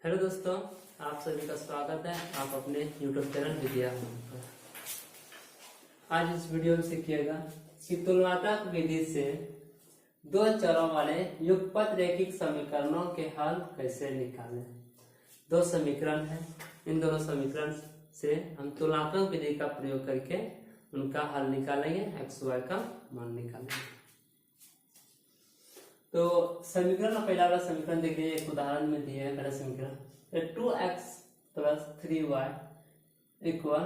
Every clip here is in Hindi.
हेलो दोस्तों, आप सभी का स्वागत है आप अपने YouTube चैनल विद्या पर। आज इस वीडियो में सीखिएगा कि तुलनात्मक विधि से दो चरों वाले युगपत रैखिक समीकरणों के हल कैसे निकालें। दो समीकरण है, इन दोनों समीकरण से हम तुलनात्मक विधि का प्रयोग करके उनका हल निकालेंगे, एक्स वाई का मान निकालेंगे। तो समीकरण पहला वाला समीकरण देखिए, एक उदाहरण में दिया है। पहला समीकरण 2x प्लस 3y इक्वल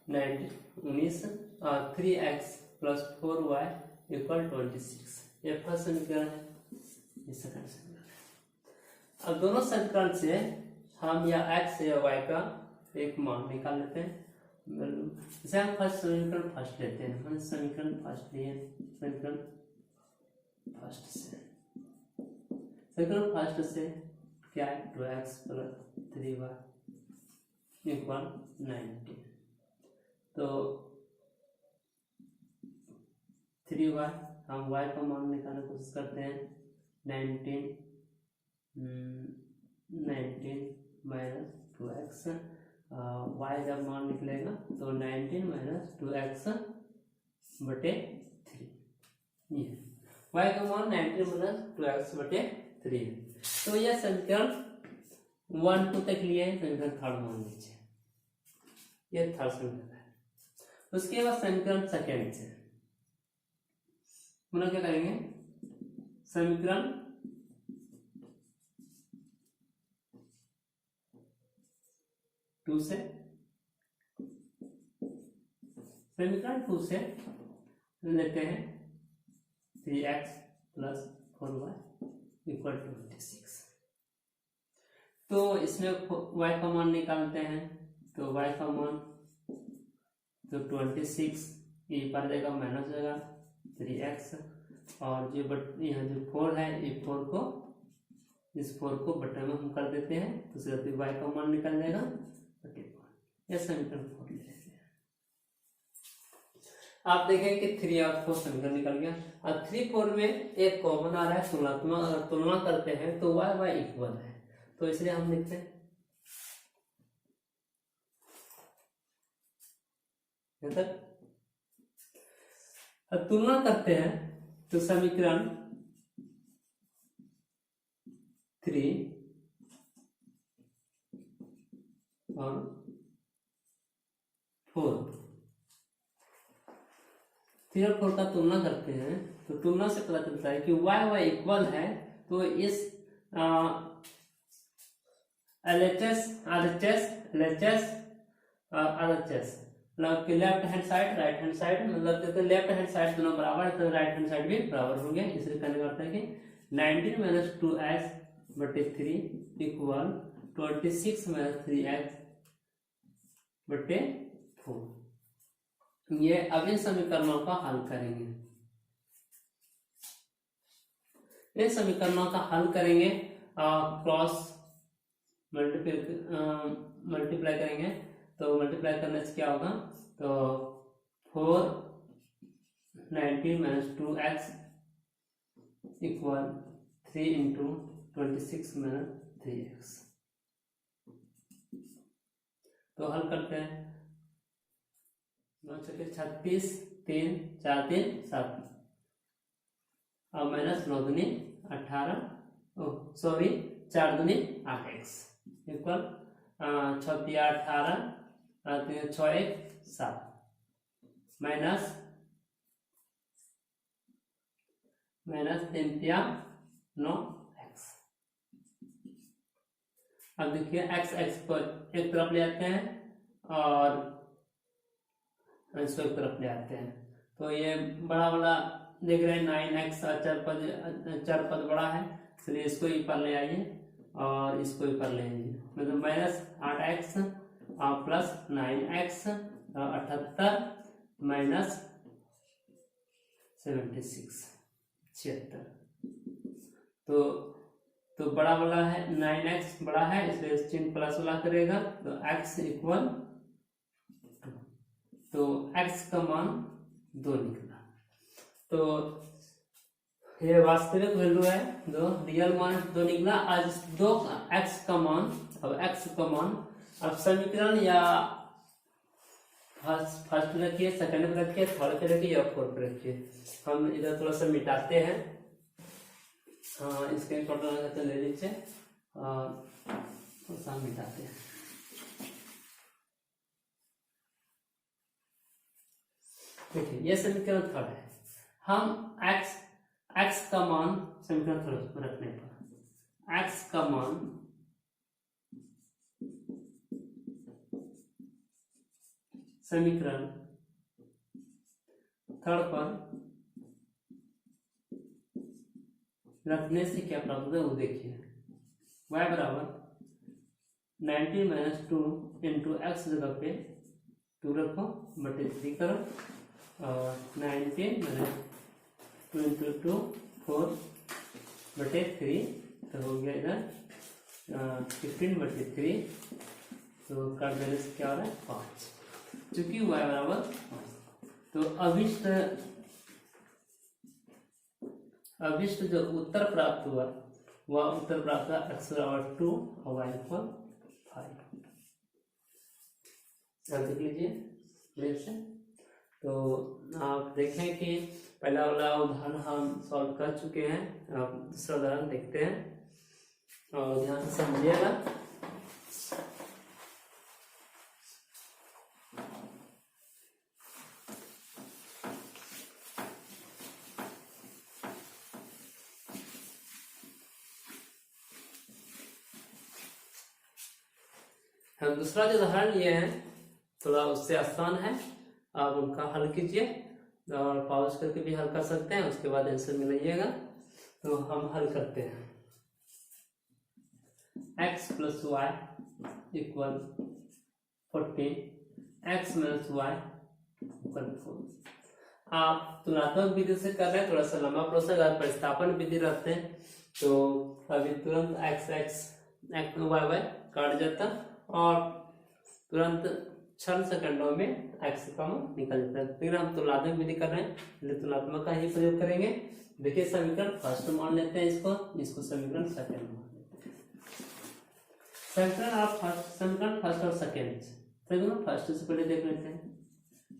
19 और 3x प्लस 4y इक्वल 26। ये फर्स्ट समीकरण है, ये सेकंड समीकरण है। अब दोनों समीकरण से हम या x या y का एक मान निकाल लेते हैं। जैसे हम फर्स्ट समीकरण फर्स्ट लेते हैं, हम समीकरण फर्स्ट लिए, समीकरण फर्स्ट से क्या है, 2x प्लस 3y इक्वल 19। तो 3y हम y का मान निकालने की कोशिश करते हैं। 19 माइनस 2x, y जब मान निकलेगा तो 19 माइनस 2x बटे 3। ये y का मान 19 माइनस 2x बटे 3 है। तो यह समीकरण 1 2 तक लिए हैं, समीकरण थर्ड मान लीजिए, यह थर्ड समीकरण है। उसके बाद समीकरण सेकेंड से हम लोग क्या करेंगे, समीकरण टू से लेते हैं 3x प्लस 4y इक्वल 26। तो इसमें y का मान निकालते हैं, तो y का मान तो 26 ये पर देगा माइनस हो जाएगा 3x, और जो यहाँ जो 4 है ये 4 को इस 4 को बटे में हम कर देते हैं, तो सिर्फ y का मान निकल जाएगा बटे 4। यह समीकरण 4 ले लेते हैं। आप देखेंगे कि 3 और 4 समीकरण निकल गया, और 3 4 में एक कॉमन आ रहा है, तुलनात्मक। अगर तुलना करते हैं तो y y इक्वल है, तो इसलिए हम लिखते हैं तुलना करते हैं तो समीकरण 3 और 4 का तुलना करते हैं, तो तुलना से पता चलता है कि y y इक्वल है। तो इस मतलब कि left hand side right hand side, मतलब लेफ्ट हैंड साइड दोनों बराबर है तो राइट हैंड साइड भी बराबर हो गया। इसलिए कहने का अर्थ है कि 19 माइनस 2x बटे 3 इक्वल 26 माइनस 3x बटे 4। ये अब इन समीकरणों का हल करेंगे, इन समीकरणों का हल करेंगे, क्रॉस मल्टीप्लाई करेंगे। तो मल्टीप्लाई करने से क्या होगा, तो 4 19 minus 2x equal 3 into 26 minus 3x। तो हल करते हैं, 36 3 4 3 7 और माइनस 9 दूनी 18, 4 दूनी 8x इक्वल 6 18 6 1 7 माइनस 3 9x। अब देखिए x को एक तरफ ले आते हैं और इसको एक तरफ ले आते हैं, तो ये बड़ा वाला देख रहे हैं 9x, चर पद बड़ा है इसलिए इसको ही पर ले आइए और इसको ही पर ले आइए, मतलब माइनस 8x और प्लस 9x 78 माइनस 76 76। तो बड़ा वाला है 9x बड़ा है इसलिए चिन्ह प्लस वाला करेगा, तो x इक्वल 2। तो x का मान 2 निकला। तो ये वास्तविक वैल्यू है, दो रियल मान दो निकला। आज दो एक्स का मान, अब एक्स का मान अब समीकरण या फर्स्ट पे रखिए, सेकंड पे रखिए, थर्ड पे रखिए या फोर्थ पे रखिए। हम इधर थोड़ा सा मिटाते हैं। हाँ, इसके टोटल ले लीजिए, थोड़ा सा मिटाते हैं। देखिए ये समीकरण थर्ड है। हम एक्स का मान समीकरण थर्ड में रखने पर एक्स का मान समीकरण थर्ड पर रखने से क्या प्राप्त होता है वो देखिए। y बराबर 19 माइनस 2 इंटू एक्स जगह पे 2 रखो, बटे 3 करो, और 19 माइनस 2 इंटू 2 4 बटे 3, तो हो गया इधर 15 बटे 3, तो का बैलेंस क्या हो रहा है 5, चूंकि y बराबर 5। तो अभिष्ट जो उत्तर प्राप्त हुआ वह उत्तर प्राप्त हुआ x बराबर 2 और y इक्वल 5। अब देख लीजिए मेरे से। तो आप देखें कि पहला वाला उदाहरण हम सॉल्व कर चुके हैं। अब दूसरा उदाहरण देखते हैं और ध्यान से समझिएगा। हम दूसरा जो उदाहरण लिए हैं थोड़ा उससे आसान है, आप उनका हल कीजिए और पॉज करके भी हल कर सकते हैं, उसके बाद आंसर मिलाइएगा। तो हम हल करते हैं। x plus y equal 14, x minus y equal 4। आप तुलनात्मक विधि से कर रहे हैं, थोड़ा सा लंबा प्रोसेस। अगर प्रतिस्थापन विधि रखते हैं तो अभी तुरंत x y काट जाता और तुरंत 6 सेकंडों में x का मान निकल जाता है। फिर हम तुलनात्मक विधि कर रहे हैं, तुलनात्मक का ही प्रयोग करेंगे। देखिए समीकरण फर्स्ट मान लेते हैं, इसको समीकरण सेकंड मान लेते हैं। समीकरण फर्स्ट और सेकंड, समीकरण फर्स्ट से पहले देख लेते हैं।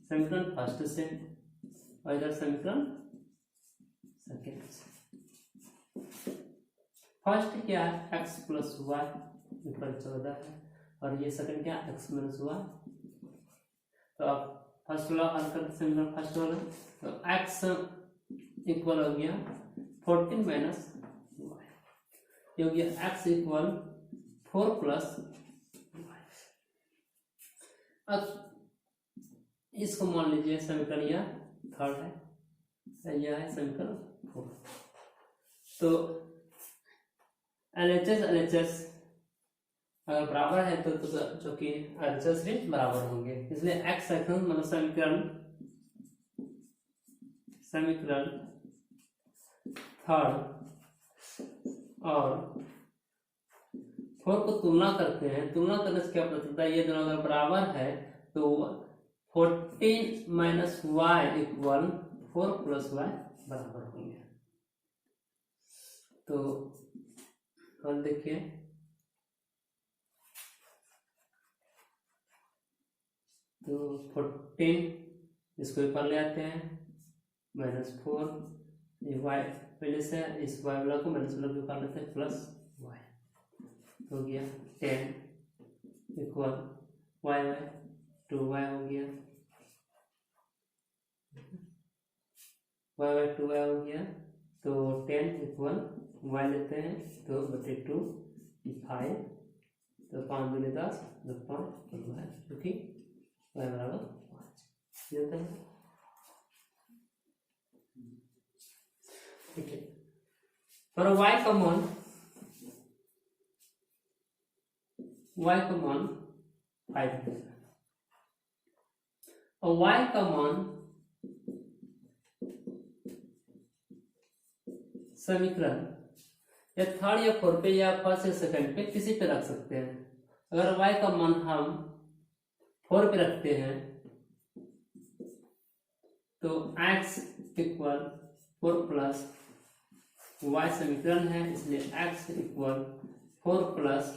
समीकरण फर्स्ट से और इधर समीकरण सेकंड से। फर्स्ट क्या है x प्लस वाई इक्वल 14 है, और ये सेकंड क्या x माइनस वाई। तो आप फर्स्ट वाला हल करते समीकरण फर्स्ट वाला, तो x इक्वल हो गया 14 माइनस वाई, हो गया x इक्वल 4 प्लस वाई। अब इसको मान लीजिए समीकरण यह थर्ड है, यह है समीकरण 4। तो LHS अगर बराबर है तो जो कि LHS भी बराबर होंगे, इसलिए x मतलब समीकरण थर्ड और 4 को तुलना करते हैं। तुलना करने से क्या पता चलता है, ये दोनों अगर बराबर है तो 14 minus y equal 4 plus y बराबर होंगे। तो और देखिए तो 14 इसको ऊपर ले आते हैं, माइनस 4 ये वाई पहले से, इस वाई वाला को माइनस वाला ऊपर लेते हैं, प्लस वाई हो गया 10 इक्वल वाई वाई 2y हो गया, वाई वाई 2y हो गया। तो 10 इक्वल y लेते हैं तो बटे 2 5, तो 5 दूनी 10 5 क्योंकि y बराबर 5 देते हैं। ठीक है, पर y का मान 5 देगा और y का मान समीकरण या थर्ड या फोर्थ पे या फर्स्ट या सेकंड पे किसी पे रख सकते हैं। अगर y का मान हम 4 पे रखते हैं तो x इक्वल 4 प्लस y समीकरण है, इसलिए x इक्वल 4 +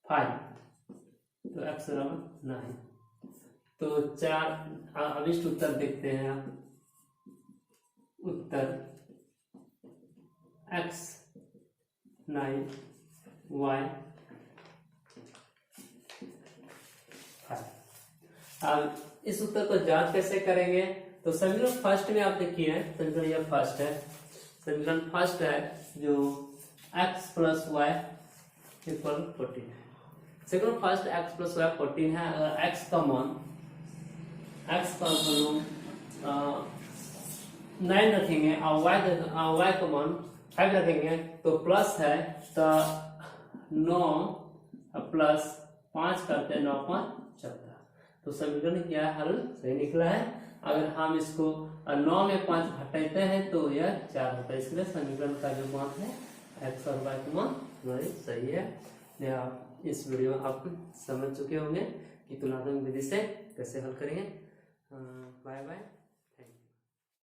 5, तो x बराबर 9। तो 4 अभिष्ट उत्तर देखते हैं आप। उत्तर x 9 y 5। अब इस उत्तर को जांच कैसे करेंगे? तो समीकरण फर्स्ट में आप देखिए, समीकरण यह फर्स्ट है, समीकरण फर्स्ट है जो x + y इक्वल 14 है। समीकरण फर्स्ट x + y 14 है। अगर x का मान वैल्यू 9 रखेंगे और y का मान 5 रखेंगे तो प्लस है, तो 9 + 5 करते 9 × 5 = 14। तो समीकरण क्या है? हल सही निकला है। अगर हम इसको 9 में 5 घटाते हैं तो यह 4 होता है। इसलिए समीकरण का जो मान है x और y का मान वही सही है। आप इस वीडियो में आप समझ चुके होंगे कि तुलनात्मक विधि से कैसे हल करेंगे। Bye bye.